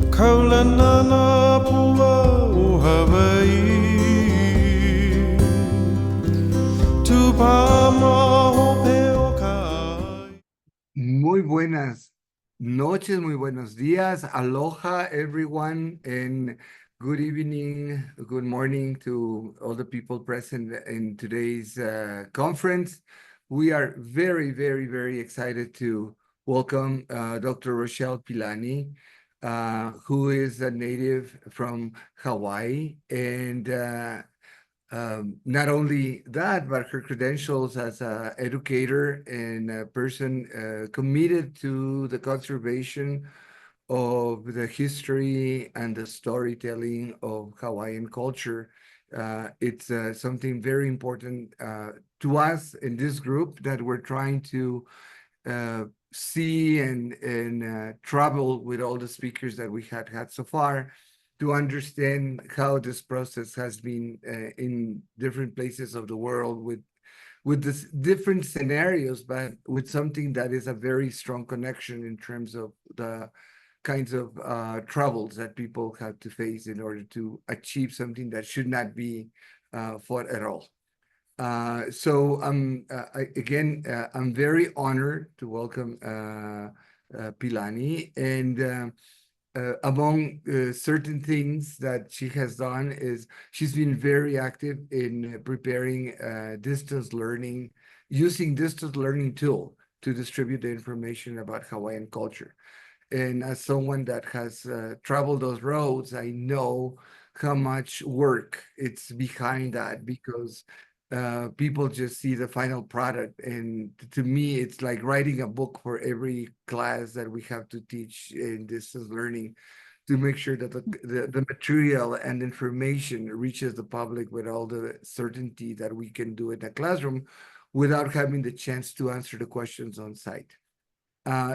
Kaulana pua o Hawaii Tupama hope o kai. Muy buenas noches, muy buenos días. Aloha, everyone, and good evening, good morning to all the people present in today's conference. We are very, very, very excited to welcome Dr. Rochelle Pilani, who is a native from Hawaii, and not only that, but her credentials as an educator and a person committed to the conservation of the history and the storytelling of Hawaiian culture. It's something very important to us in this group that we're trying to see and travel with all the speakers that we had so far to understand how this process has been in different places of the world with this different scenarios, but with something that is a very strong connection in terms of the kinds of troubles that people have to face in order to achieve something that should not be fought at all. So I'm very honored to welcome Pilani, and among certain things that she has done is she's been very active in preparing distance learning, using distance learning tool to distribute the information about Hawaiian culture. And as someone that has traveled those roads, I know how much work it's behind that, because people just see the final product. And to me, it's like writing a book for every class that we have to teach in distance learning to make sure that the material and information reaches the public with all the certainty that we can do in a classroom without having the chance to answer the questions on site.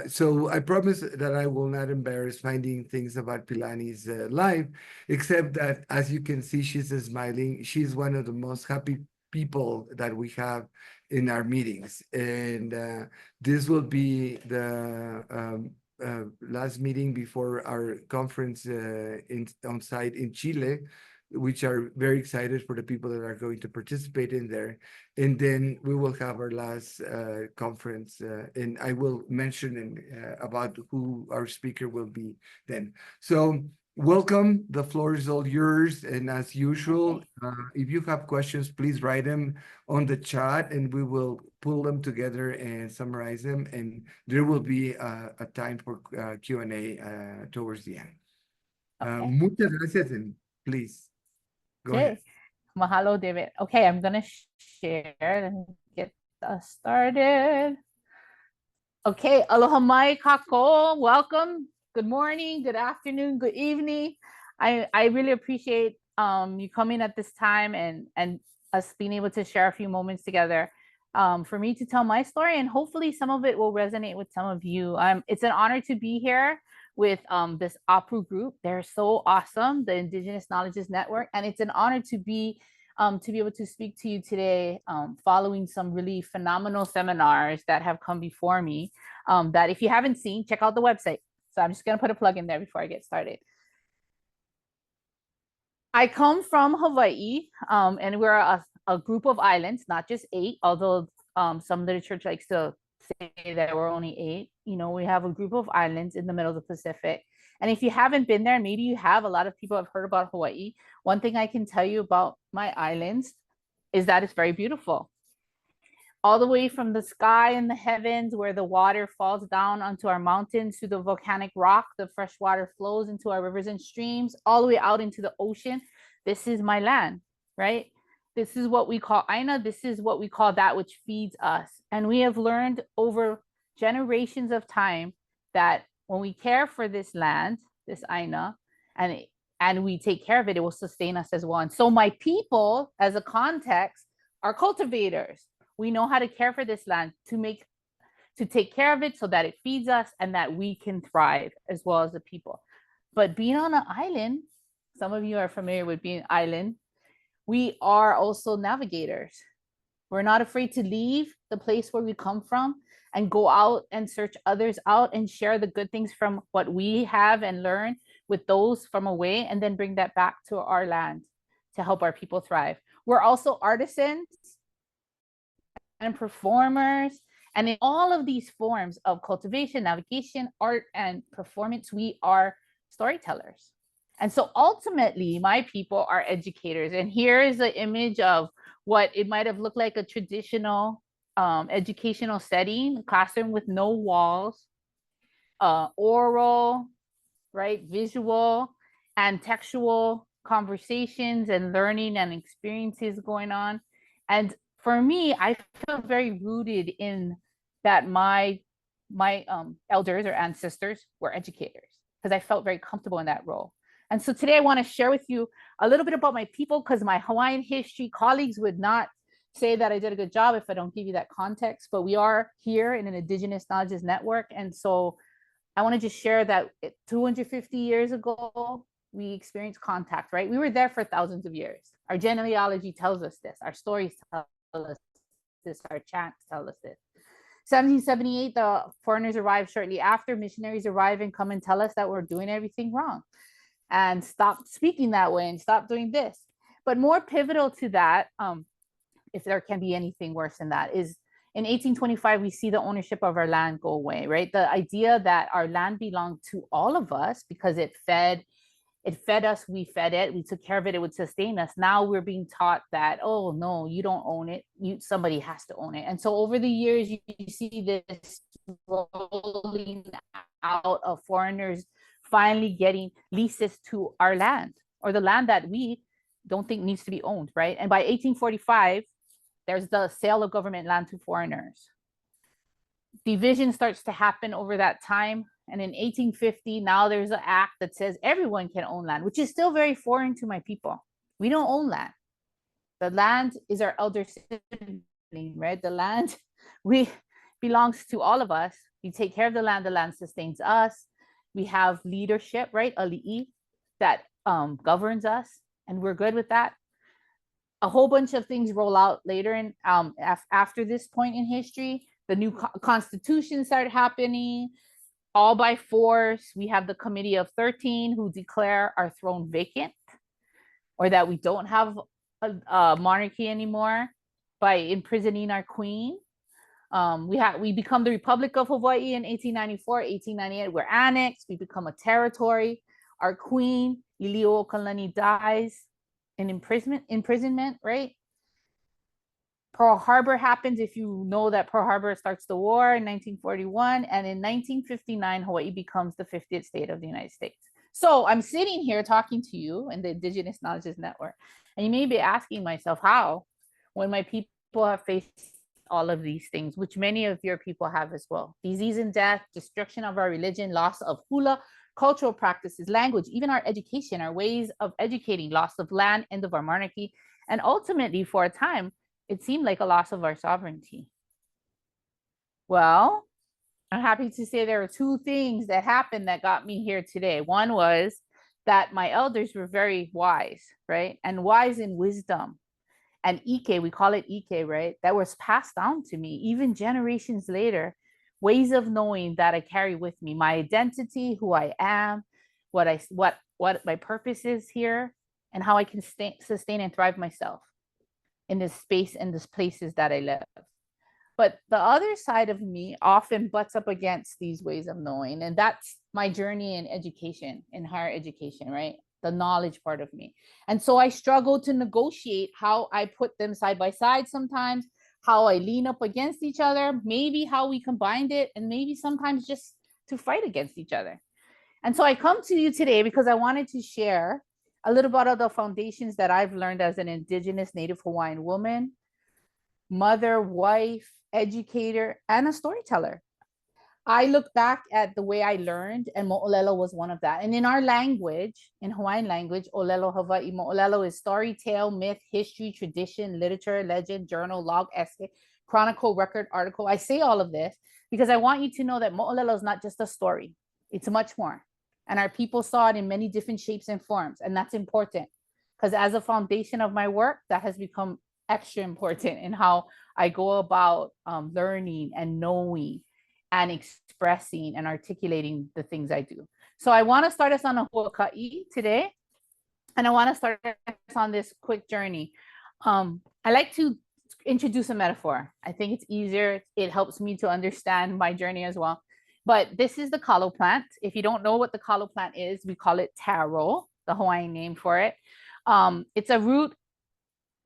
So I promise that I will not embarrass finding things about Pilani's life, except that, as you can see, she's smiling. She's one of the most happy people that we have in our meetings. And this will be the last meeting before our conference on site in Chile, which are very excited for the people that are going to participate in there. And then we will have our last conference, and I will mention about who our speaker will be then. So welcome, the floor is all yours. And as usual, if you have questions, please write them on the chat and we will pull them together and summarize them. And there will be a time for Q&A towards the end. Muchas gracias, and please. Go ahead. Mahalo, David. Okay, I'm gonna share and get us started. Okay, aloha mai kako. Welcome. Good morning, good afternoon, good evening. I really appreciate you coming at this time and us being able to share a few moments together for me to tell my story, and hopefully some of it will resonate with some of you. It's an honor to be here with this APRU group. They're so awesome, the Indigenous Knowledges Network, and it's an honor to be able to speak to you today following some really phenomenal seminars that have come before me that if you haven't seen, check out the website. So I'm just gonna put a plug in there before I get started. I come from Hawaii, and we're a group of islands, not just 8, although some literature likes to say that we're only 8. You know, we have a group of islands in the middle of the Pacific. And if you haven't been there, maybe you have, a lot of people have heard about Hawaii. One thing I can tell you about my islands is that it's very beautiful. All the way from the sky and the heavens, where the water falls down onto our mountains, to the volcanic rock, the fresh water flows into our rivers and streams, all the way out into the ocean. This is my land, right? This is what we call Aina. This is what we call that which feeds us. And we have learned over generations of time that when we care for this land, this Aina, and we take care of it, it will sustain us as well. And so my people, as a context, are cultivators. We know how to care for this land to take care of it so that it feeds us and that we can thrive as well as the people. But being on an island, some of you are familiar with being an island, we are also navigators. We're not afraid to leave the place where we come from and go out and search others out and share the good things from what we have and learn with those from away, and then bring that back to our land to help our people thrive. We're also artisans and performers. And in all of these forms of cultivation, navigation, art, and performance, we are storytellers. And so ultimately, my people are educators. And here is the image of what it might have looked like a traditional educational setting, classroom with no walls, oral, right, visual and textual conversations and learning and experiences going on. And for me, I feel very rooted in that my elders or ancestors were educators, because I felt very comfortable in that role. And so today I want to share with you a little bit about my people, because my Hawaiian history colleagues would not say that I did a good job if I don't give you that context. But we are here in an Indigenous Knowledges Network. And so I want to just share that 250 years ago, we experienced contact, right? We were there for thousands of years. Our genealogy tells us this. Our stories tell us this. Our chants tell us this. 1778, the foreigners arrived shortly after. Missionaries arrive and come and tell us that we're doing everything wrong and stop speaking that way and stop doing this. But more pivotal to that, if there can be anything worse than that, is in 1825, we see the ownership of our land go away, right? The idea that our land belonged to all of us because it fed us, we fed it, we took care of it, it would sustain us. Now we're being taught that, oh no, you don't own it, somebody has to own it. And so over the years, you see this rolling out of foreigners finally getting leases to our land, or the land that we don't think needs to be owned, right? And by 1845, there's the sale of government land to foreigners. Division starts to happen over that time. And in 1850, now there's an act that says everyone can own land, which is still very foreign to my people. We don't own land. The land is our elder sibling, right? The land belongs to all of us. We take care of the land sustains us. We have leadership, right? Ali'i, that governs us, and we're good with that. A whole bunch of things roll out later in after this point in history. The new constitution started happening, all by force. We have the Committee of 13 who declare our throne vacant, or that we don't have a monarchy anymore, by imprisoning our queen. We become the Republic of Hawaii in 1894, 1898. We're annexed. We become a territory. Our queen, Iliuokalani, dies in imprisonment, right? Pearl Harbor happens, if you know that Pearl Harbor starts the war in 1941. And in 1959, Hawaii becomes the 50th state of the United States. So I'm sitting here talking to you in the Indigenous Knowledges Network. And you may be asking myself, how, when my people have faced all of these things, which many of your people have as well: disease and death, destruction of our religion, loss of hula, cultural practices, language, even our education, our ways of educating, loss of land, end of our monarchy, and ultimately, for a time, it seemed like a loss of our sovereignty. Well, I'm happy to say there are two things that happened that got me here today. One was that my elders were very wise, right? And wise in wisdom. And Ike, we call it Ike, right? That was passed down to me, even generations later, ways of knowing that I carry with me, my identity, who I am, what my purpose is here, and how I can sustain and thrive myself in this space and these places that I live. But the other side of me often butts up against these ways of knowing. And that's my journey in education, in higher education, right? The knowledge part of me. And so I struggle to negotiate how I put them side by side sometimes, how I lean up against each other, maybe how we combined it, and maybe sometimes just to fight against each other. And so I come to you today because I wanted to share a little bit of the foundations that I've learned as an Indigenous Native Hawaiian woman, mother, wife, educator, and a storyteller. I look back at the way I learned, and moʻolelo was one of that. And in our language, in Hawaiian language, ʻōlelo Hawaii, moʻolelo is story, tale, myth, history, tradition, literature, legend, journal, log, essay, chronicle, record, article. I say all of this because I want you to know that moʻolelo is not just a story. It's much more. And our people saw it in many different shapes and forms, and that's important. because as a foundation of my work, that has become extra important in how I go about learning and knowing and expressing and articulating the things I do. So I want to start us on a huaka'i today, and I want to start us on this quick journey. I like to introduce a metaphor. I think it's easier. It helps me to understand my journey as well. But this is the kalo plant. If you don't know what the kalo plant is, we call it taro, the Hawaiian name for it. It's a root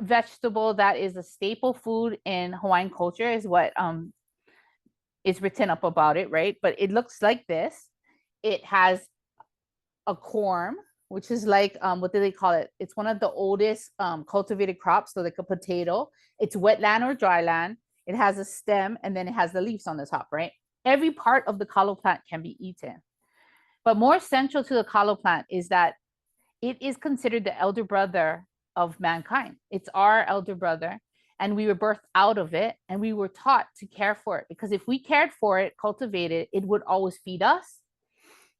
vegetable that is a staple food in Hawaiian culture, is what is written up about it, right? But it looks like this. It has a corm, which is like, what do they call it? It's one of the oldest cultivated crops, so like a potato. It's wetland or dry land. It has a stem, and then it has the leaves on the top, right? Every part of the kalo plant can be eaten. But more central to the kalo plant is that it is considered the elder brother of mankind. It's our elder brother, and we were birthed out of it, and we were taught to care for it, because if we cared for it, cultivated it, it would always feed us,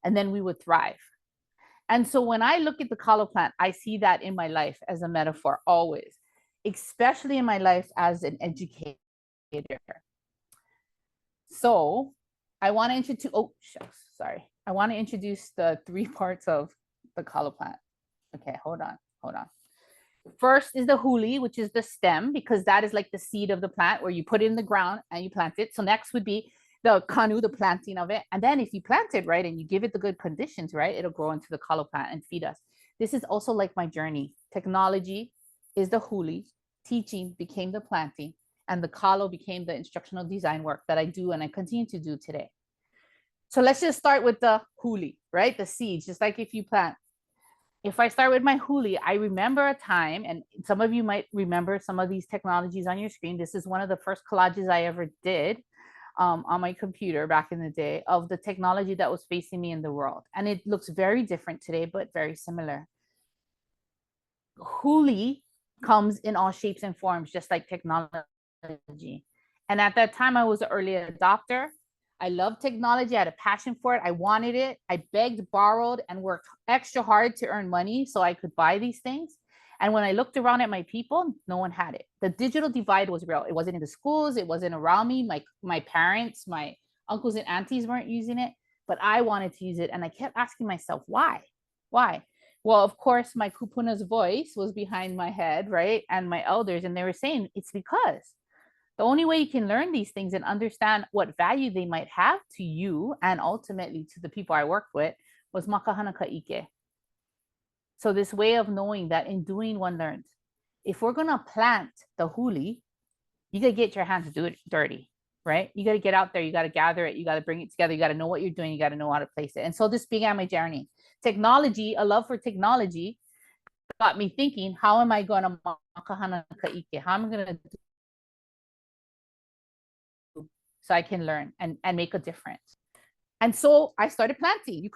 and then we would thrive. And so when I look at the kalo plant, I see that in my life as a metaphor always, especially in my life as an educator. So I want to introduce, I want to introduce the 3 parts of the kalo plant. Okay, hold on. First is the huli, which is the stem, because that is like the seed of the plant where you put it in the ground and you plant it. So next would be the kanu, the planting of it. And then if you plant it right and you give it the good conditions, right, it'll grow into the kalo plant and feed us. This is also like my journey. Technology is the huli, teaching became the planting, and the kalo became the instructional design work that I do and I continue to do today. So let's just start with the huli, right? The seeds, just like if you plant. If I start with my huli, I remember a time, and some of you might remember some of these technologies on your screen. This is one of the first collages I ever did on my computer back in the day of the technology that was facing me in the world. And it looks very different today, but very similar. Huli comes in all shapes and forms, just like technology. And at that time, I was an early adopter. I loved technology. I had a passion for it. I wanted it. I begged, borrowed, and worked extra hard to earn money so I could buy these things. And when I looked around at my people, no one had it. The digital divide was real. It wasn't in the schools. It wasn't around me. My parents, my uncles and aunties weren't using it, but I wanted to use it. And I kept asking myself, why? Why? Well, of course, my kupuna's voice was behind my head, right? And my elders, and they were saying, it's because the only way you can learn these things and understand what value they might have to you and ultimately to the people I worked with was makahana ka'ike. So this way of knowing that in doing one learns. If we're going to plant the huli, you got to get your hands dirty, right? You got to get out there. You got to gather it. You got to bring it together. You got to know what you're doing. You got to know how to place it. And so this began my journey. Technology, a love for technology got me thinking, how am I going to makahana ka'ike? How am I going to do so I can learn and make a difference? And so I started planting.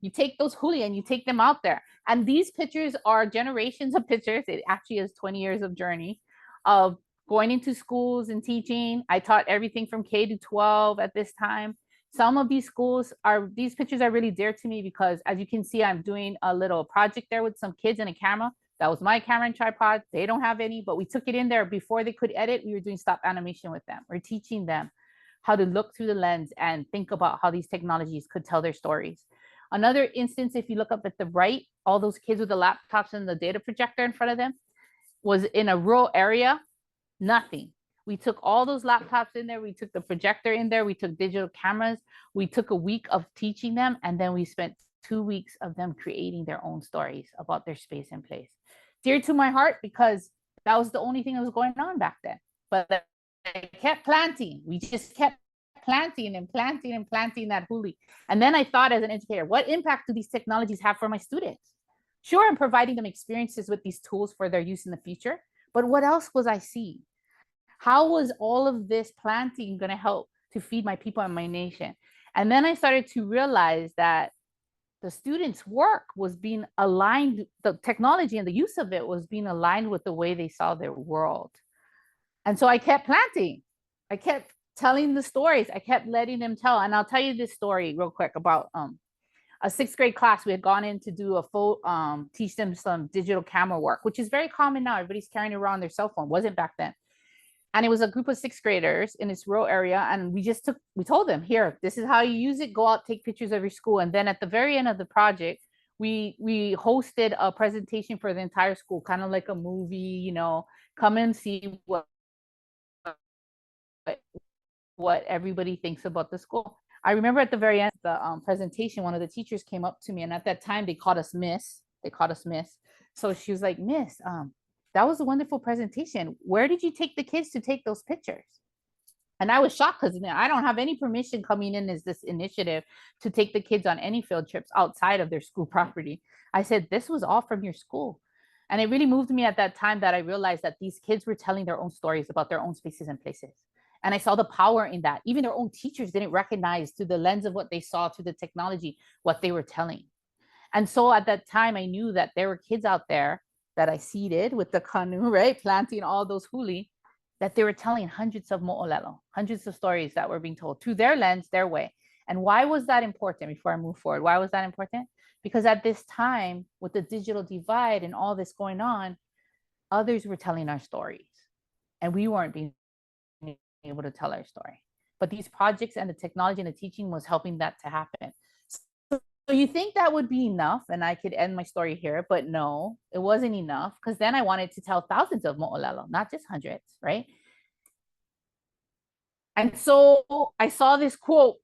You take those huli and you take them out there. And these pictures are generations of pictures. It actually is 20 years of journey of going into schools and teaching. I taught everything from K to 12 at this time. Some of these these pictures are really dear to me because as you can see, I'm doing a little project there with some kids and a camera. That was my camera and tripod. They don't have any, but we took it in there before they could edit. We were doing stop animation with them. We're teaching them how to look through the lens and think about how these technologies could tell their stories. Another instance, if you look up at the right, all those kids with the laptops and the data projector in front of them was in a rural area, nothing. We took all those laptops in there. We took the projector in there. We took digital cameras. We took a week of teaching them. And then we spent 2 weeks of them creating their own stories about their space and place. Dear to my heart, because that was the only thing that was going on back then. But I kept planting. We just kept planting and planting and planting that huli. And then I thought as an educator, what impact do these technologies have for my students? Sure, I'm providing them experiences with these tools for their use in the future, but what else was I seeing? How was all of this planting going to help to feed my people and my nation? And then I started to realize that the students' work was being aligned, the technology and the use of it was being aligned with the way they saw their world. And so I kept planting. I kept telling the stories. I kept letting them tell. And I'll tell you this story real quick about a 6th grade class. We had gone in to do a full, teach them some digital camera work, which is very common now. Everybody's carrying around their cell phone. Wasn't back then. And it was a group of 6th graders in this rural area. And we told them, here, this is how you use it. Go out, take pictures of your school. And then at the very end of the project, we hosted a presentation for the entire school, kind of like a movie, you know, come and see what everybody thinks about the school. I remember at the very end of the presentation, one of the teachers came up to me, and at that time they called us Miss. So she was like, Miss, that was a wonderful presentation. Where did you take the kids to take those pictures? And I was shocked because I don't have any permission coming in as this initiative to take the kids on any field trips outside of their school property. I said, this was all from your school. And it really moved me at that time that I realized that these kids were telling their own stories about their own spaces and places. And I saw the power in that. Even their own teachers didn't recognize through the lens of what they saw through the technology, what they were telling. And so at that time, I knew that there were kids out there that I seeded with the canoe, right? Planting all those huli, that they were telling hundreds of mo'olelo, hundreds of stories that were being told through their lens, their way. And why was that important before I move forward? Why was that important? Because at this time, with the digital divide and all this going on, others were telling our stories and we weren't being able to tell our story. But these projects and the technology and the teaching was helping that to happen. So you think that would be enough and I could end my story here, but no, it wasn't enough, because then I wanted to tell thousands of mo'olelo, not just hundreds, right? And so I saw this quote,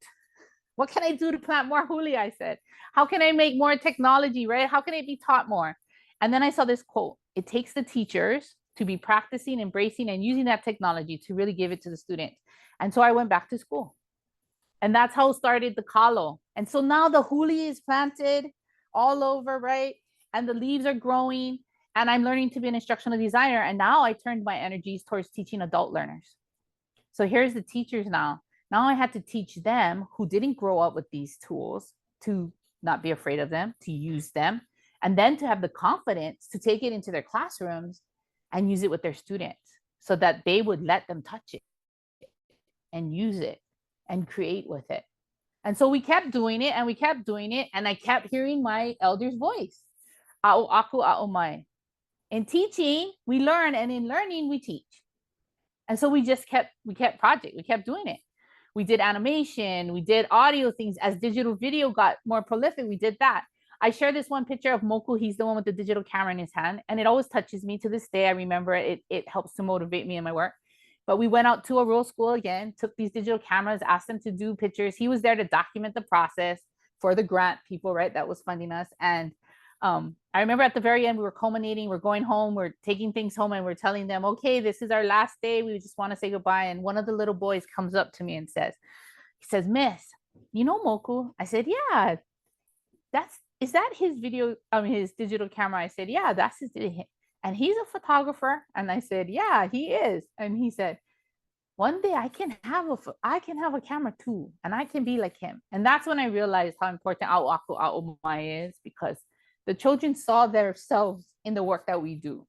what can I do to plant more huli? I said, how can I make more technology, right? How can it be taught more? And then I saw this quote, it takes the teachers to be practicing, embracing, and using that technology to really give it to the students. And so I went back to school. And that's how started the Kaaloa. And so now the huli is planted all over, right? And the leaves are growing. And I'm learning to be an instructional designer. And now I turned my energies towards teaching adult learners. So here's the teachers now. Now I had to teach them who didn't grow up with these tools to not be afraid of them, to use them, and then to have the confidence to take it into their classrooms and use it with their students so that they would let them touch it and use it and create with it. And so we kept doing it and we kept doing it. And I kept hearing my elder's voice. A'o aku a'o mai. In teaching, we learn, and in learning, we teach. And so we kept project. We kept doing it. We did animation. We did audio things. As digital video got more prolific, we did that. I share this one picture of Moku. He's the one with the digital camera in his hand. And it always touches me to this day. I remember it. It helps to motivate me in my work. But we went out to a rural school again, took these digital cameras, asked them to do pictures. He was there to document the process for the grant people, right, that was funding us. And I remember at the very end, we were culminating, we're going home, we're taking things home, and we're telling them, okay, this is our last day. We just want to say goodbye. And one of the little boys comes up to me and says, Miss, you know Moku? I said, yeah, is that his video, his digital camera? I said, yeah, that's his. And he's a photographer. And I said, yeah, he is. And he said, one day I can have a camera too, and I can be like him. And that's when I realized how important A'o aku a'o mai is, because the children saw themselves in the work that we do.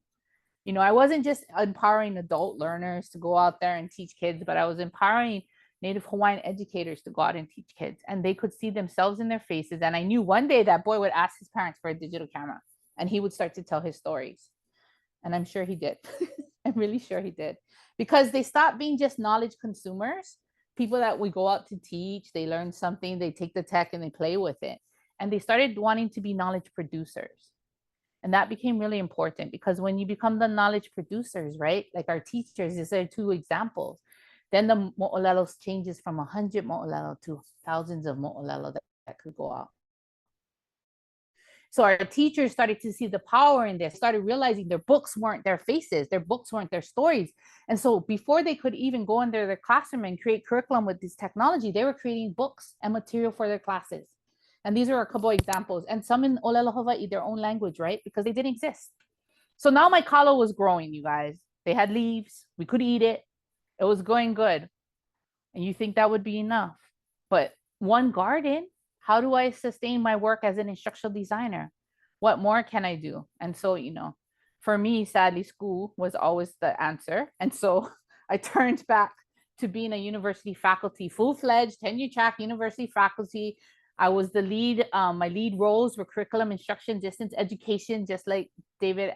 You know, I wasn't just empowering adult learners to go out there and teach kids, but I was empowering Native Hawaiian educators to go out and teach kids, and they could see themselves in their faces. And I knew one day that boy would ask his parents for a digital camera and he would start to tell his stories. And I'm sure he did. I'm really sure he did, because they stopped being just knowledge consumers, people that we go out to teach, they learn something, they take the tech and they play with it. And they started wanting to be knowledge producers. And that became really important, because when you become the knowledge producers, right? Like our teachers, these are two examples. Then the mo'olelo changes from 100 mo'olelo to thousands of mo'olelo that could go out. So our teachers started to see the power in this, started realizing their books weren't their faces, their books weren't their stories. And so before they could even go into their classroom and create curriculum with this technology, they were creating books and material for their classes. And these are a couple of examples. And some in Olelo Hawaii, their own language, right? Because they didn't exist. So now my Kaaloa was growing, you guys. They had leaves. We could eat it. It was going good. And you think that would be enough. But one garden, how do I sustain my work as an instructional designer? What more can I do? And so, you know, for me, sadly, school was always the answer. And so I turned back to being a university faculty, full-fledged, tenure track university faculty, I was the lead. My lead roles were curriculum, instruction, distance education, just like David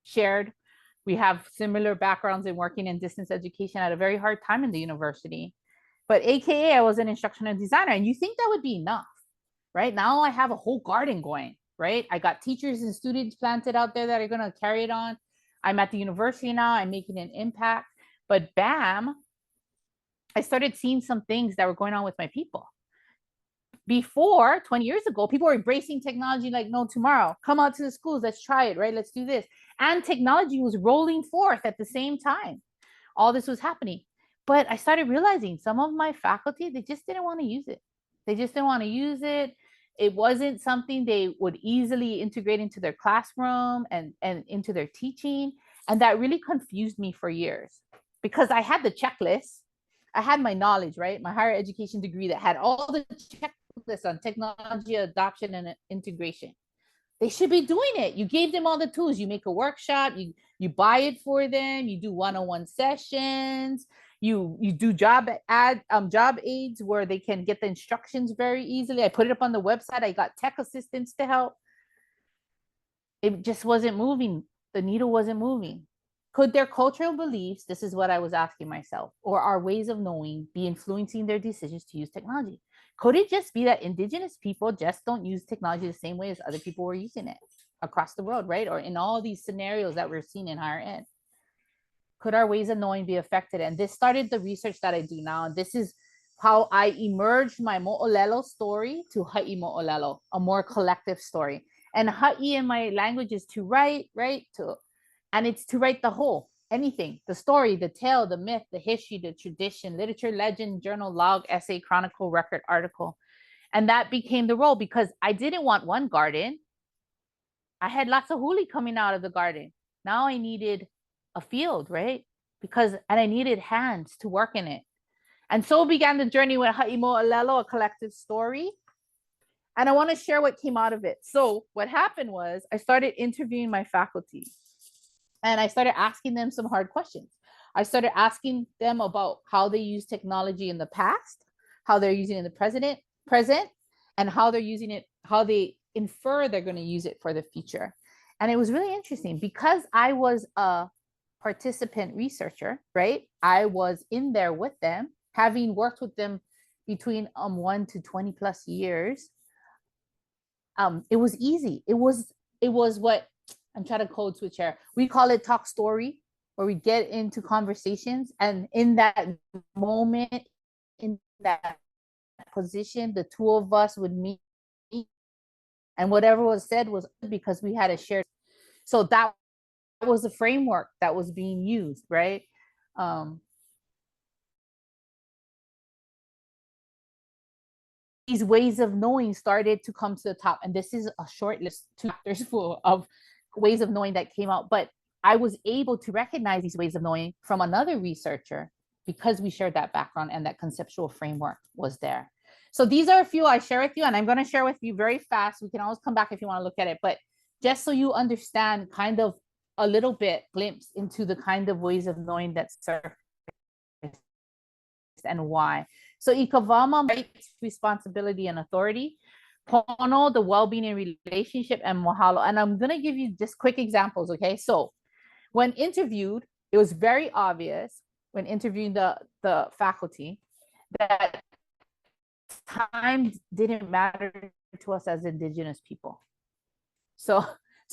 shared. We have similar backgrounds in working in distance education at a very hard time in the university. But AKA, I was an instructional designer, and you think that would be enough, right? Now I have a whole garden going, right? I got teachers and students planted out there that are going to carry it on. I'm at the university now, I'm making an impact. But bam, I started seeing some things that were going on with my people. Before 20 years ago, people were embracing technology like no tomorrow. Come out to the schools, let's try it, right? Let's do this. And technology was rolling forth at the same time. All this was happening. But I started realizing some of my faculty, they just didn't want to use it. They just didn't want to use it. It wasn't something they would easily integrate into their classroom and into their teaching. And that really confused me for years because I had the checklist. I had my knowledge, right? My higher education degree that had all the checklists on technology adoption and integration. They should be doing it. You gave them all the tools. You make a workshop, you buy it for them, you do one-on-one sessions, you do job aids where they can get the instructions very easily. I put it up on the website. I got tech assistants to help. It just wasn't moving. The needle wasn't moving. Could their cultural beliefs, this is what I was asking myself, or our ways of knowing be influencing their decisions to use technology? Could it just be that Indigenous people just don't use technology the same way as other people were using it across the world, right? Or in all these scenarios that we're seeing in higher ed? Could our ways of knowing be affected? And this started the research that I do now. And this is how I emerged my moʻolelo story to Haʻi moʻolelo, a more collective story. And Haʻi in my language is to write, right? And it's to write the whole, anything, the story, the tale, the myth, the history, the tradition, literature, legend, journal, log, essay, chronicle, record, article. And that became the role because I didn't want one garden. I had lots of huli coming out of the garden. Now I needed a field, right? And I needed hands to work in it. And so began the journey with Haʻi moʻolelo, a collective story. And I want to share what came out of it. So what happened was I started interviewing my faculty. And I started asking them some hard questions. I started asking them about how they use technology in the past, how they're using it in the present, and how they're using it, how they infer they're going to use it for the future. And it was really interesting because I was a participant researcher, right? I was in there with them, having worked with them between 1 to 20 plus years. It was easy. It was what I'm trying to code switch here. We call it talk story, where we get into conversations, and in that moment, in that position, the two of us would meet, and whatever was said was because we had a shared. So that was the framework that was being used, right? These ways of knowing started to come to the top, and this is a short list, 2 chapters full of ways of knowing that came out. But I was able to recognize these ways of knowing from another researcher because we shared that background and that conceptual framework was there. So these are a few I share with you, and I'm going to share with you very fast. We can always come back if you want to look at it, but just so you understand kind of a little bit glimpse into the kind of ways of knowing that surface and why. So ikavama, rights, responsibility, and authority. Pono, the well-being and relationship, and mahalo. And I'm going to give you just quick examples, okay? So when interviewed, it was very obvious when interviewing the faculty that time didn't matter to us as Indigenous people. So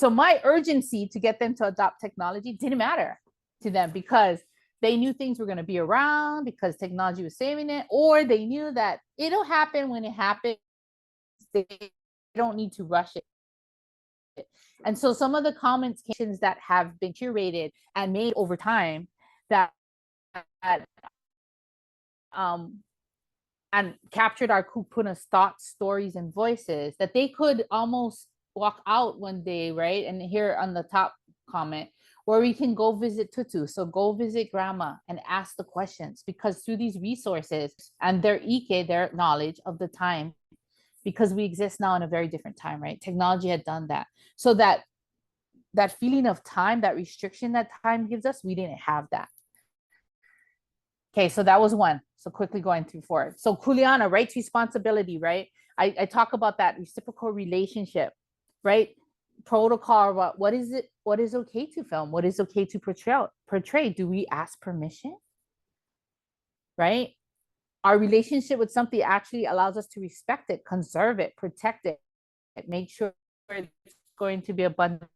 my urgency to get them to adopt technology didn't matter to them because they knew things were going to be around because technology was saving it, or they knew that it'll happen when it happens. They don't need to rush it. And so some of the comments that have been curated and made over time that and captured our kupuna's thoughts, stories, and voices, that they could almost walk out one day, right? And here on the top comment, where we can go visit Tutu. So go visit grandma and ask the questions, because through these resources and their ike, their knowledge of the time, because we exist now in a very different time, right? Technology had done that. So that feeling of time, that restriction that time gives us, we didn't have that. Okay, so that was one. So quickly going through forward. So Kuleana, rights, responsibility, right? I talk about that reciprocal relationship, right? Protocol, what is it? What is okay to film? What is okay to portray? Do we ask permission? Right? Our relationship with something actually allows us to respect it, conserve it, protect it, make sure it's going to be abundant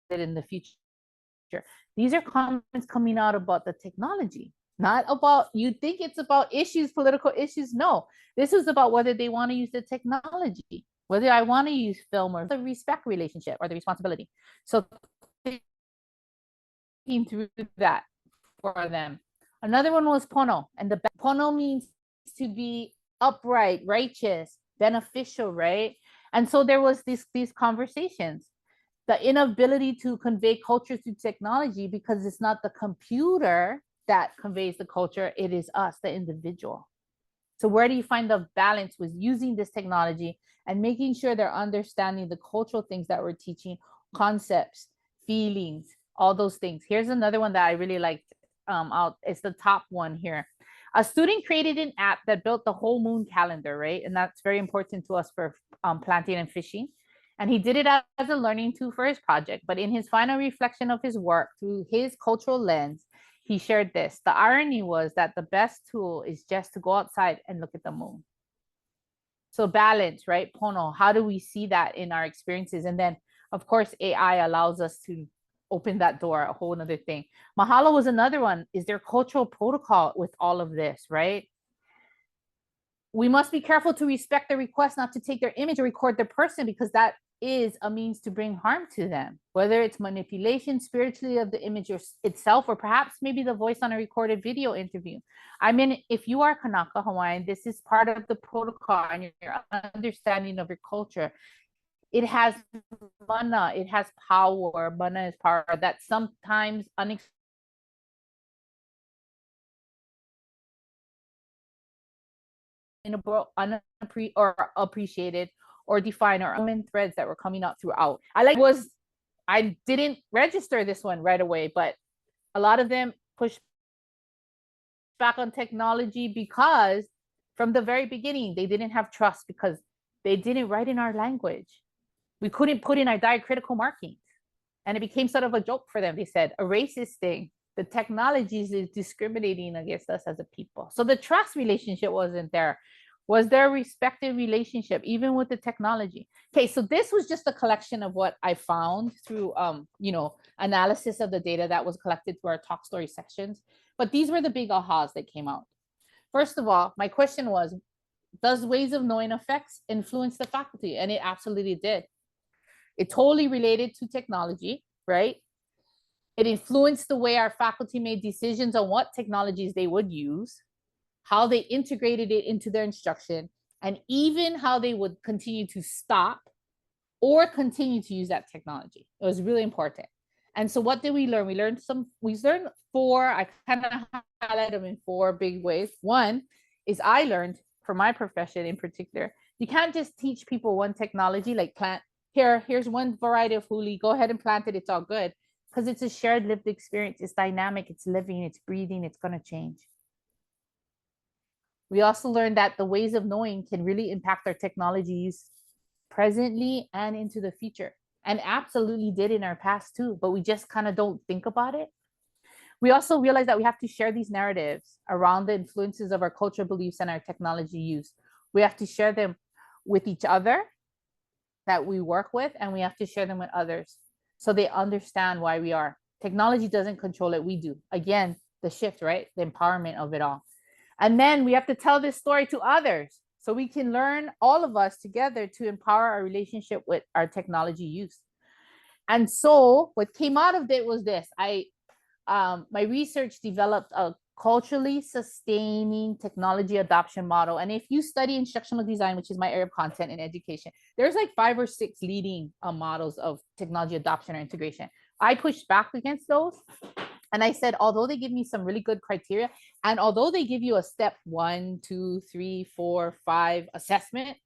in the future. These are comments coming out about the technology, not about, you think it's about issues, political issues. No, this is about whether they want to use the technology, whether I want to use film or the respect relationship or the responsibility. So thinking through that for them. Another one was Pono, and the Pono means to be upright, righteous, beneficial, right? And so there was these conversations, the inability to convey culture through technology because it's not the computer that conveys the culture, it is us, the individual. So where do you find the balance with using this technology and making sure they're understanding the cultural things that we're teaching, concepts, feelings, all those things. Here's another one that I really liked. It's the top one here. A student created an app that built the whole moon calendar, right? And that's very important to us for planting and fishing. And he did it as a learning tool for his project. But in his final reflection of his work through his cultural lens, he shared this. The irony was that the best tool is just to go outside and look at the moon. So balance, right? Pono, how do we see that in our experiences? And then, of course, AI allows us to open that door, a whole other thing. Mahalo was another one. Is there cultural protocol with all of this, right? We must be careful to respect the request not to take their image or record their person, because that is a means to bring harm to them, whether it's manipulation spiritually of the image itself, or perhaps maybe the voice on a recorded video interview. I mean, if you are Kanaka Hawaiian, this is part of the protocol and your understanding of your culture. It has mana, it has power. Mana is power that sometimes unappreciated or defined, or common threads that were coming out throughout. I didn't register this one right away, but a lot of them pushed back on technology because from the very beginning, they didn't have trust because they didn't write in our language. We couldn't put in our diacritical markings. And it became sort of a joke for them. They said, a racist thing. The technology is discriminating against us as a people. So the trust relationship wasn't there. Was there a respective relationship, even with the technology? Okay, so this was just a collection of what I found through, analysis of the data that was collected through our talk story sections. But these were the big ahas that came out. First of all, my question was, does ways of knowing effects influence the faculty? And it absolutely did. It totally related to technology, right? It influenced the way our faculty made decisions on what technologies they would use, how they integrated it into their instruction, and even how they would continue to stop or continue to use that technology. It was really important. And so what did we learn? We learned four, I kind of highlight them in four big ways. One is I learned for my profession in particular, you can't just teach people one technology, like plant, here's one variety of huli, go ahead and plant it, it's all good. Because it's a shared lived experience. It's dynamic, it's living, it's breathing, it's going to change. We also learned that the ways of knowing can really impact our technology use presently and into the future. And absolutely did in our past too, but we just kind of don't think about it. We also realized that we have to share these narratives around the influences of our cultural beliefs and our technology use. We have to share them with each other that we work with, and we have to share them with others so they understand why we are. Technology doesn't control it, we do. Again, the shift, right? The empowerment of it all. And then we have to tell this story to others so we can learn, all of us together, to empower our relationship with our technology use. And so what came out of it was this. My research developed a culturally sustaining technology adoption model. And if you study instructional design, which is my area of content in education, there's like 5 or 6 leading models of technology adoption or integration. I pushed back against those. And I said, although they give me some really good criteria, and although they give you a step 1, 2, 3, 4, 5 assessment,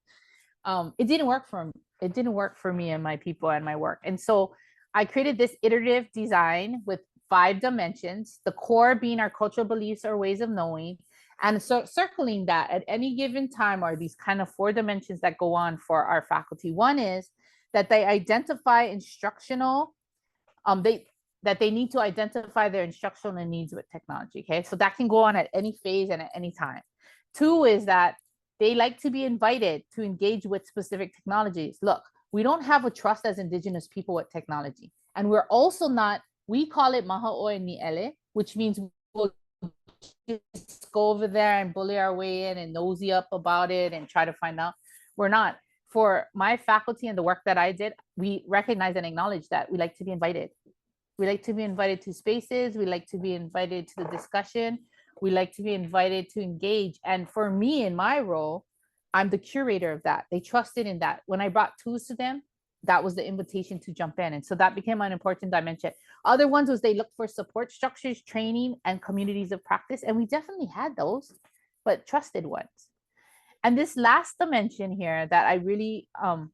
it didn't work for me. It didn't work for me and my people and my work. And so I created this iterative design with 5 dimensions, the core being our cultural beliefs or ways of knowing, and so circling that at any given time are these kind of 4 dimensions that go on for our faculty. One is that they identify instructional, that they need to identify their instructional needs with technology. Okay, so that can go on at any phase and at any time. 2 is that they like to be invited to engage with specific technologies. Look, we don't have a trust as Indigenous people with technology. And we're also not, we call it maha oe ni ele, which means we'll just go over there and bully our way in and nosy up about it and try to find out. We're not. For my faculty and the work that I did, we recognize and acknowledge that we like to be invited. We like to be invited to spaces. We like to be invited to the discussion. We like to be invited to engage. And for me, in my role, I'm the curator of that. They trusted in that. When I brought tools to them, that was the invitation to jump in. And so that became an important dimension. Other ones was they looked for support structures, training, and communities of practice. And we definitely had those, but trusted ones. And this last dimension here that I really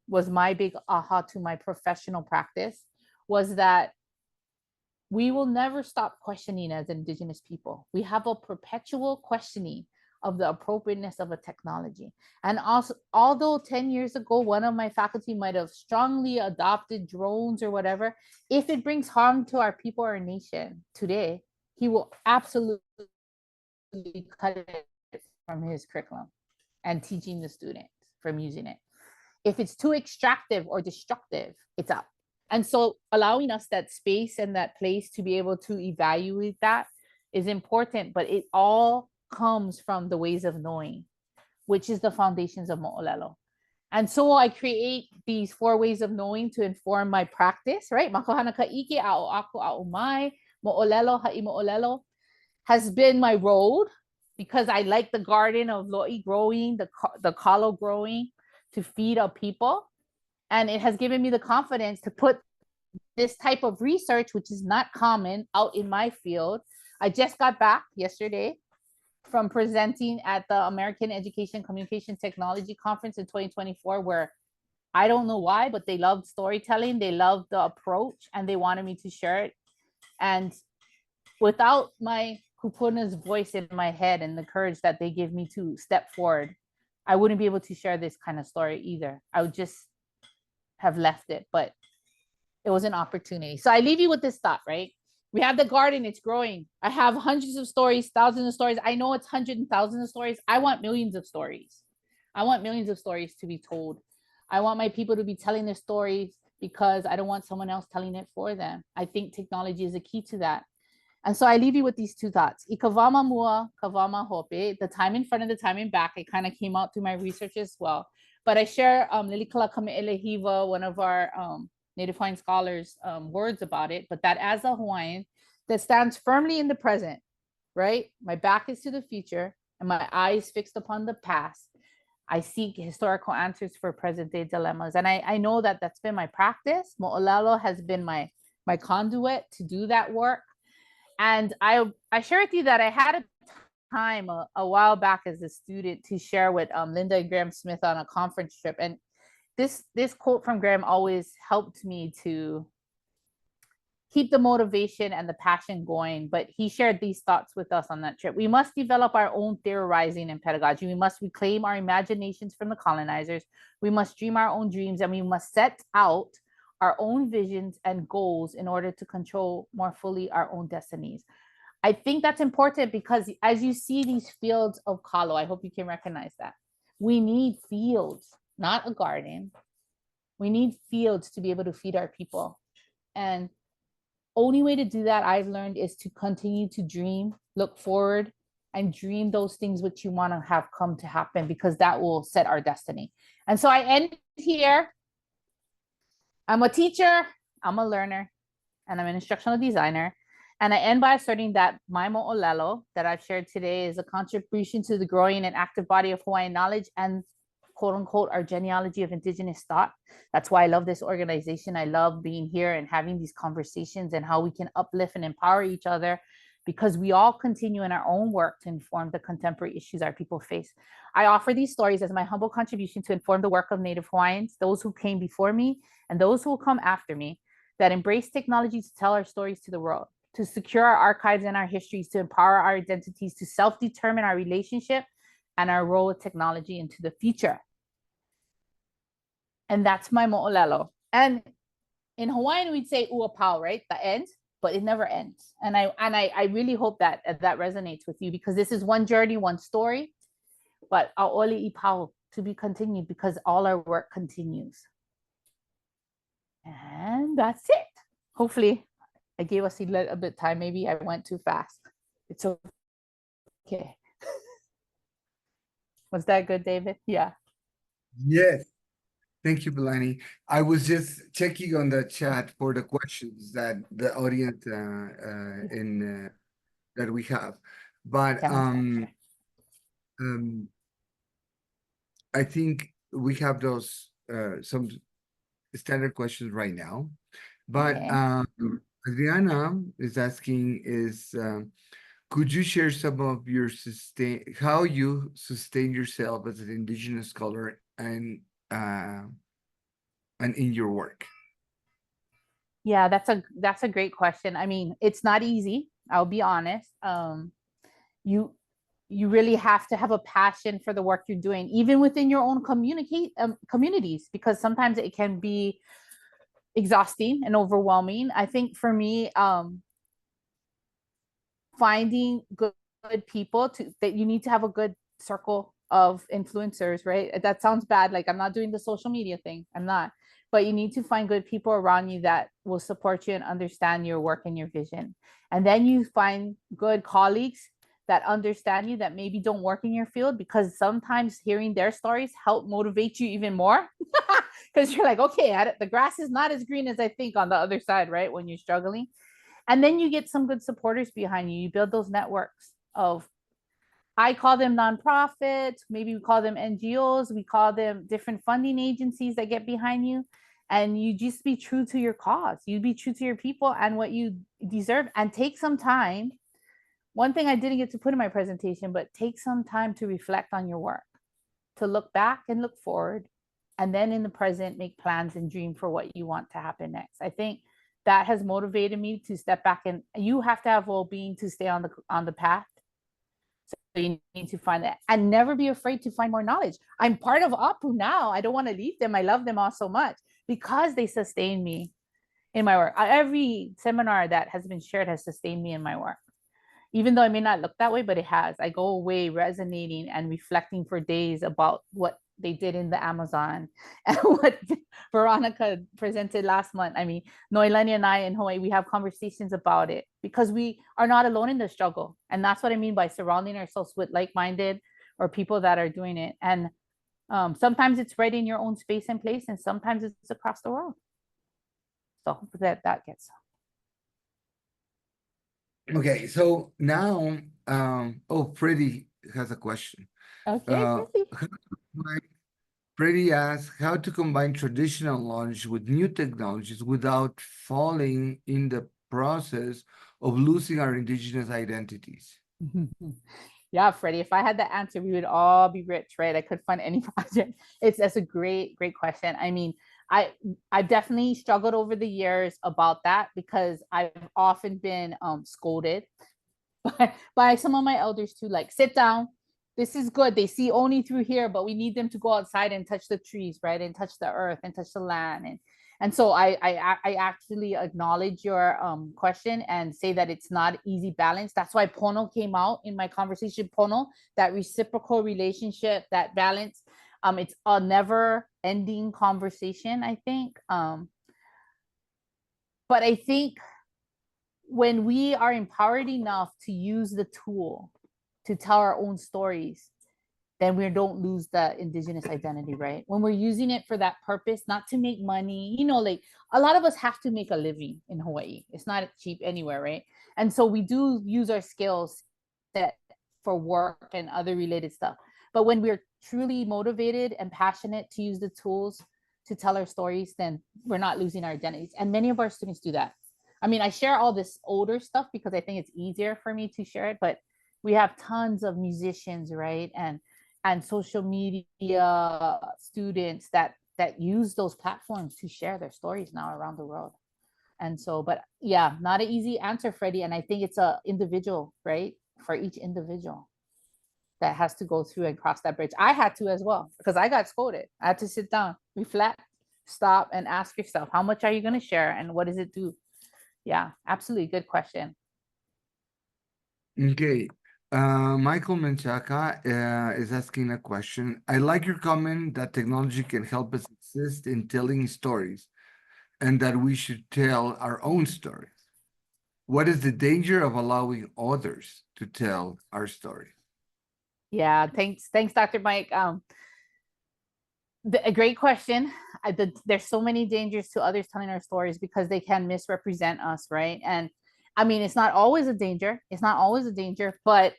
was my big aha to my professional practice was that we will never stop questioning as Indigenous people. We have a perpetual questioning of the appropriateness of a technology. And also, although 10 years ago, one of my faculty might have strongly adopted drones or whatever, if it brings harm to our people or nation today, he will absolutely cut it from his curriculum and teaching the students from using it. If it's too extractive or destructive, it's up. And so allowing us that space and that place to be able to evaluate that is important, but it all comes from the ways of knowing, which is the foundations of moʻolelo. And so I create these 4 ways of knowing to inform my practice, right? Makohana ka ike, a'o aku, a'o mai, moʻolelo, haʻi moʻolelo has been my road because I like the garden of lo'i growing, the kalo growing to feed our people. And it has given me the confidence to put this type of research, which is not common, out in my field. I just got back yesterday from presenting at the American Education Communication Technology Conference in 2024, where I don't know why, but they loved storytelling. They loved the approach and they wanted me to share it. And without my kupuna's voice in my head and the courage that they give me to step forward, I wouldn't be able to share this kind of story either. I would just have left it, but it was an opportunity. So I leave you with this thought, right? We have the garden, it's growing. I have hundreds of stories, thousands of stories. I know it's hundreds and thousands of stories. I want millions of stories. I want millions of stories to be told. I want my people to be telling their stories because I don't want someone else telling it for them. I think technology is a key to that. And so I leave you with these 2 thoughts. I kawama mua, kawama hope. The time in front and the time in back, it kind of came out through my research as well. But I share Lilikala Kame'elehiva, one of our Native Hawaiian scholars' words about it, but that as a Hawaiian that stands firmly in the present, right? My back is to the future and my eyes fixed upon the past. I seek historical answers for present day dilemmas. And I know that that's been my practice. Mo'olelo has been my conduit to do that work. And I share with you that I had a time a while back as a student to share with Linda and Graham Smith on a conference trip. And this quote from Graham always helped me to keep the motivation and the passion going. But he shared these thoughts with us on that trip. We must develop our own theorizing and pedagogy. We must reclaim our imaginations from the colonizers. We must dream our own dreams, and we must set out our own visions and goals in order to control more fully our own destinies. I think that's important because as you see these fields of Kaaloa, I hope you can recognize that. We need fields, not a garden. We need fields to be able to feed our people. And only way to do that, I've learned, is to continue to dream, look forward, and dream those things which you want to have come to happen, because that will set our destiny. And so I end here. I'm a teacher, I'm a learner, and I'm an instructional designer. And I end by asserting that my mo'olelo that I've shared today is a contribution to the growing and active body of Hawaiian knowledge and, quote unquote, our genealogy of Indigenous thought. That's why I love this organization. I love being here and having these conversations and how we can uplift and empower each other, because we all continue in our own work to inform the contemporary issues our people face. I offer these stories as my humble contribution to inform the work of Native Hawaiians, those who came before me and those who will come after me, that embrace technology to tell our stories to the world to secure our archives and our histories, to empower our identities, to self-determine our relationship and our role with technology into the future. And that's my moʻolelo. And in Hawaiian, we'd say ua pau, right? The end, but it never ends. And I really hope that that resonates with you, because this is one journey, one story, but ʻaʻole I pau, to be continued, because all our work continues. And that's it. Hopefully I gave us a little bit of time. Maybe I went too fast. It's okay. Was that good, David? Yeah. Yes. Thank you, Belani. I was just checking on the chat for the questions that the audience that we have. But I think we have those some standard questions right now. But Adriana is asking could you share some of your how you sustain yourself as an Indigenous scholar and in your work? Yeah, that's a great question. I mean, it's not easy. I'll be honest. You really have to have a passion for the work you're doing, even within your own communities, because sometimes it can be exhausting and overwhelming. I think for me, finding good people that you need to have a good circle of influencers, right? That sounds bad. Like, I'm not doing the social media thing. I'm not. But you need to find good people around you that will support you and understand your work and your vision. And then you find good colleagues that understand you, that maybe don't work in your field, because sometimes hearing their stories help motivate you even more. Because you're like, okay, the grass is not as green as I think on the other side, right? When you're struggling. And then you get some good supporters behind you. You build those networks of, I call them nonprofits, maybe we call them NGOs, we call them different funding agencies that get behind you. And you just be true to your cause. You be true to your people and what you deserve, and take some time. One thing I didn't get to put in my presentation, but take some time to reflect on your work, to look back and look forward, and then in the present, make plans and dream for what you want to happen next. I think that has motivated me to step back, and you have to have well-being to stay on the path. So you need to find that, and never be afraid to find more knowledge. I'm part of APRU now. I don't want to leave them. I love them all so much because they sustain me in my work. Every seminar that has been shared has sustained me in my work. Even though it may not look that way, but it has. I go away resonating and reflecting for days about what they did in the Amazon and what Veronica presented last month. I mean, Noelani and I in Hawaii, we have conversations about it because we are not alone in the struggle. And that's what I mean by surrounding ourselves with like-minded or people that are doing it. And sometimes it's right in your own space and place, and sometimes it's across the world. So that gets. Okay, so now, Freddie has a question. Okay, Freddie asks how to combine traditional knowledge with new technologies without falling in the process of losing our Indigenous identities. Yeah, Freddie, if I had the answer, we would all be rich, right? I could fund any project. That's a great question. I mean, I've definitely struggled over the years about that, because I've often been scolded by some of my elders too, like, sit down, this is good, they see only through here, but we need them to go outside and touch the trees, right, and touch the earth and touch the land. And so I actually acknowledge your question and say that it's not easy balance. That's why Pono came out in my conversation. Pono, that reciprocal relationship, that balance. It's a never ending conversation, I think. But I think when we are empowered enough to use the tool to tell our own stories, then we don't lose the Indigenous identity, right? When we're using it for that purpose, not to make money, like a lot of us have to make a living in Hawaii. It's not cheap anywhere, right? And so we do use our skills set for work and other related stuff. But when we're truly motivated and passionate to use the tools to tell our stories, then we're not losing our identities. And many of our students do that. I mean, I share all this older stuff because I think it's easier for me to share it, but we have tons of musicians, right? And social media students that use those platforms to share their stories now around the world. And so, but yeah, not an easy answer, Freddie. And I think it's a individual, right? For each individual that has to go through and cross that bridge. I had to as well, because I got scolded. I had to sit down, reflect, stop, and ask yourself, how much are you going to share and what does it do? Yeah, absolutely. Good question. Okay. Michael Menchaca is asking a question. I like your comment that technology can help us assist in telling stories and that we should tell our own stories. What is the danger of allowing others to tell our story? Yeah, thanks, Dr. Mike. A great question. There's so many dangers to others telling our stories because they can misrepresent us, right? And I mean, it's not always a danger. It's not always a danger, but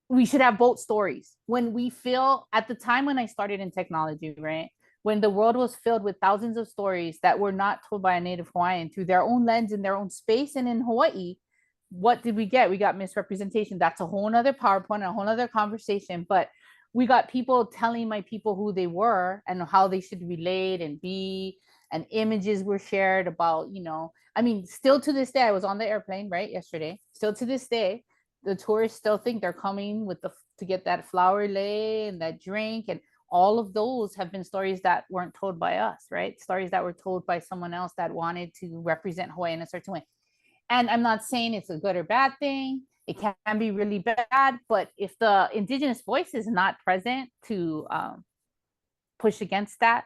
we should have both stories. When we feel at the time when I started in technology, right? When the world was filled with thousands of stories that were not told by a Native Hawaiian through their own lens in their own space and in Hawaii, what did we get? We got misrepresentation. That's a whole nother PowerPoint, a whole nother conversation. But we got people telling my people who they were and how they should relate and be, and images were shared about, I mean, still to this day, I was on the airplane, right, yesterday. Still to this day, the tourists still think they're coming to get that flower lei and that drink, and all of those have been stories that weren't told by us, right? Stories that were told by someone else that wanted to represent Hawaii in a certain way. And I'm not saying it's a good or bad thing. It can be really bad, but if the Indigenous voice is not present to push against that,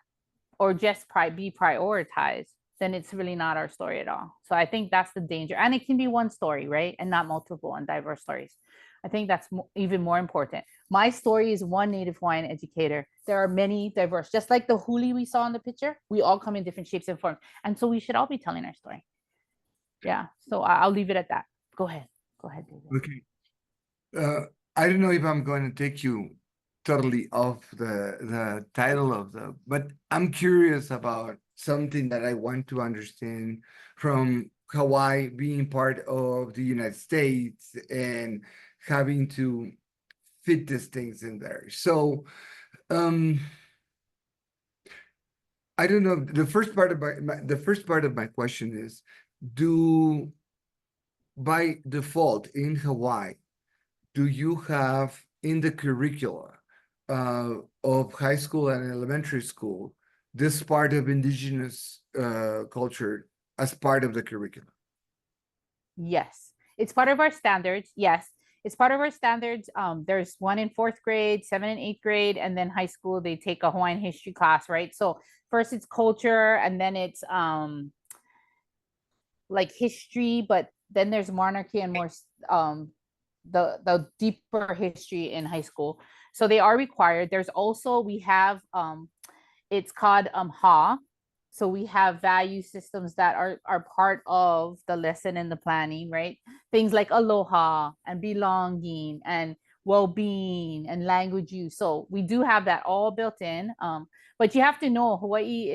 or just be prioritized, then it's really not our story at all. So I think that's the danger. And it can be one story, right? And not multiple and diverse stories. I think that's even more important. My story is one Native Hawaiian educator. There are many diverse, just like the huli we saw in the picture. We all come in different shapes and forms. And so we should all be telling our story. Yeah. So I'll leave it at that. Go ahead. Go ahead, David. Okay. I don't know if I'm going to take you totally off the title of but I'm curious about something that I want to understand from Hawaii being part of the United States and having to fit these things in there. So, I don't know. The first part of my question is, do by default in Hawaii, do you have in the curricula of high school and elementary school this part of Indigenous culture as part of the curriculum? Yes, it's part of our standards. Yes, it's part of our standards. There's one in 4th grade, 7th and 8th grade, and then high school, they take a Hawaiian history class, right? So first it's culture, and then it's like history, but then there's monarchy and more the deeper history in high school. So they are required. There's also, we have it's called ha. So we have value systems that are part of the lesson and the planning, right? Things like aloha and belonging and well-being and language use. So we do have that all built in. But you have to know Hawaii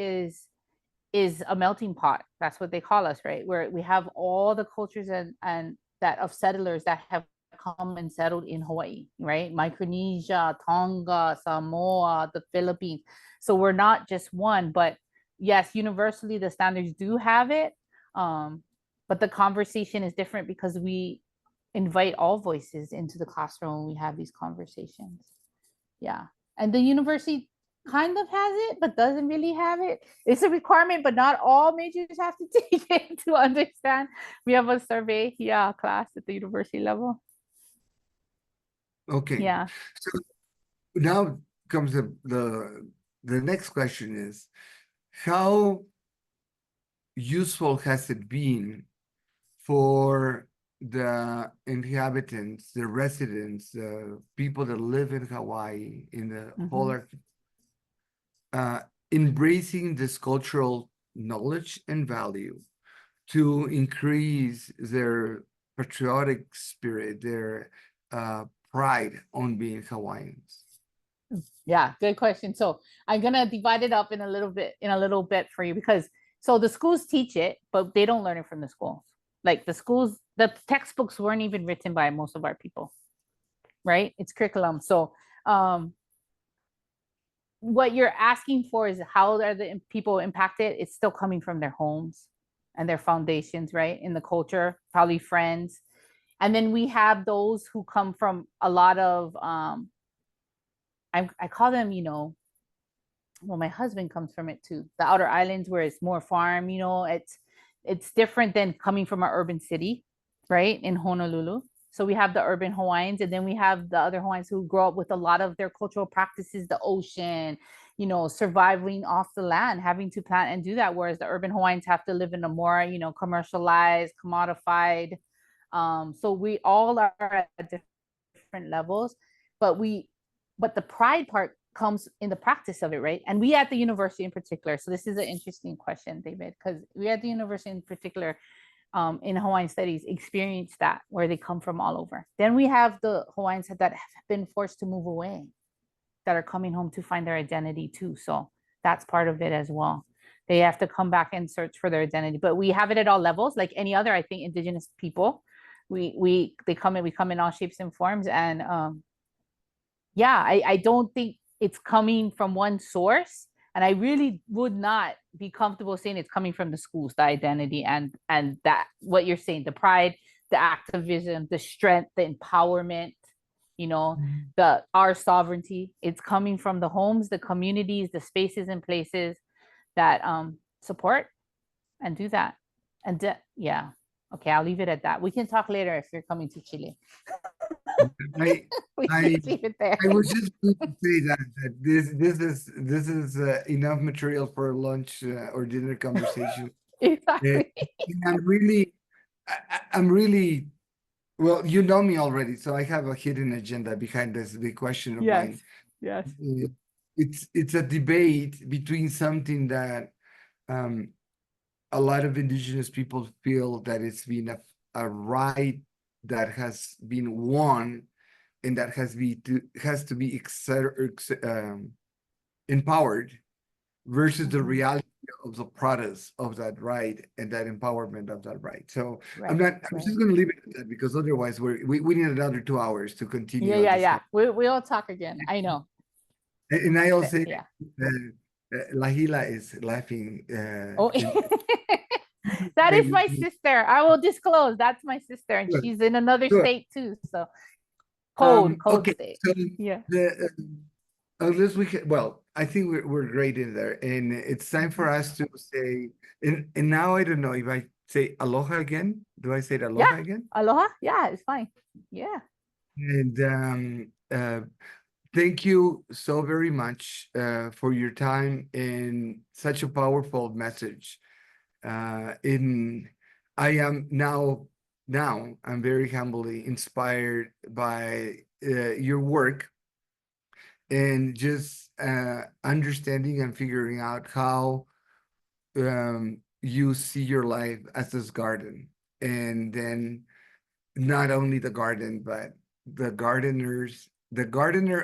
is a melting pot. That's what they call us, right? Where we have all the cultures and that of settlers that have come and settled in Hawaii, right? Micronesia, Tonga, Samoa, the Philippines. So we're not just one, but yes, universally the standards do have it. But the conversation is different because we invite all voices into the classroom when we have these conversations. Yeah. And the university kind of has it, but doesn't really have it. It's a requirement, but not all majors have to take it to understand. We have a survey, class at the university level. Okay. Yeah. So now comes the next question is, how useful has it been for the inhabitants, the residents, the people that live in Hawaii, in the whole embracing this cultural knowledge and value to increase their patriotic spirit, their pride on being Hawaiians? Yeah, good question. So I'm gonna divide it up in a little bit for you, because so the schools teach it, but they don't learn it from the schools. Like the textbooks weren't even written by most of our people, right? It's curriculum. So what you're asking for is how are the people impacted? It's still coming from their homes, and their foundations, right, in the culture, probably friends. And then we have those who come from a lot of I call them, well, my husband comes from it too, the outer islands where it's more farm, it's different than coming from an urban city, right, in Honolulu. So we have the urban Hawaiians, and then we have the other Hawaiians who grow up with a lot of their cultural practices, the ocean, surviving off the land, having to plant and do that. Whereas the urban Hawaiians have to live in a more, commercialized, commodified. So we all are at different levels, but the pride part comes in the practice of it, right? And we at the university in particular, so this is an interesting question, David, because we at the university in particular, in Hawaiian studies, experience that where they come from all over. Then we have the Hawaiians that have been forced to move away, that are coming home to find their identity too. So that's part of it as well. They have to come back and search for their identity. But we have it at all levels, like any other, I think, Indigenous people. We come in all shapes and forms. And I don't think it's coming from one source. And I really would not be comfortable saying it's coming from the schools, the identity and that what you're saying, the pride, the activism, the strength, the empowerment, our sovereignty. It's coming from the homes, the communities, the spaces and places that support and do that. And okay, I'll leave it at that. We can talk later if you're coming to Chile. I Leave it there. I was just going to say that this is enough material for a lunch or dinner conversation. Exactly. And I'm really, well, you know me already, so I have a hidden agenda behind this big question of mine. Yes. It's a debate between something that a lot of Indigenous people feel that it's been a right that has been won and that has to be empowered versus the reality of the products of that right and that empowerment of that right. So I'm just going to leave it at that, because otherwise we need another 2 hours to continue. Yeah. We'll talk again. I know. And I also say Lahila is laughing. That is my sister. I will disclose. That's my sister, and she's in another state too. So cold state. So unless I think we're great in there, and it's time for us to say. And now I don't know if I say aloha again. Do I say aloha again? Aloha. Yeah, it's fine. Yeah. And thank you so very much for your time and such a powerful message. I am now I'm very humbly inspired by your work and just understanding and figuring out how you see your life as this garden, and then not only the garden, but the gardener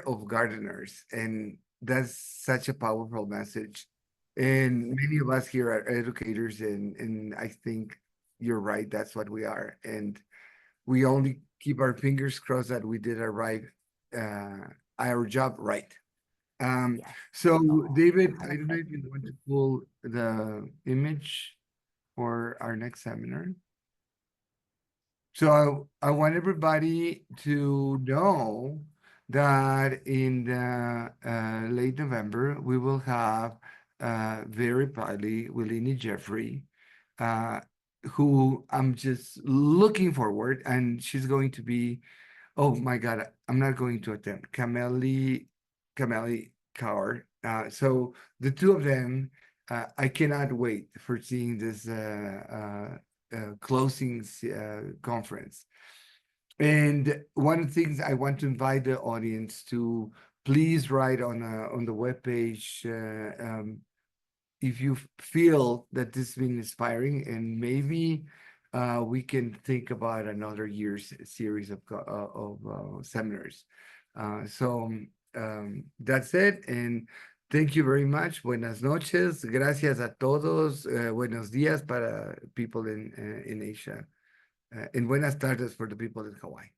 of gardeners. And that's such a powerful message. And many of us here are educators, and I think you're right, that's what we are. And we only keep our fingers crossed that we did our job right. So David, I don't know if you want to pull the image for our next seminar. So I want everybody to know that in the late November, we will have very proudly Willini Jeffrey, who I'm just looking forward, and she's going to be, oh my God, I'm not going to attempt, Kameli Kaur. So the two of them, I cannot wait for seeing this closing conference. And one of the things I want to invite the audience to please write on the webpage if you feel that this has been inspiring, and maybe we can think about another year's series of seminars. So that's it, and thank you very much. Buenas noches. Gracias a todos. Buenos días para people in Asia. And buenas tardes for the people in Hawaii.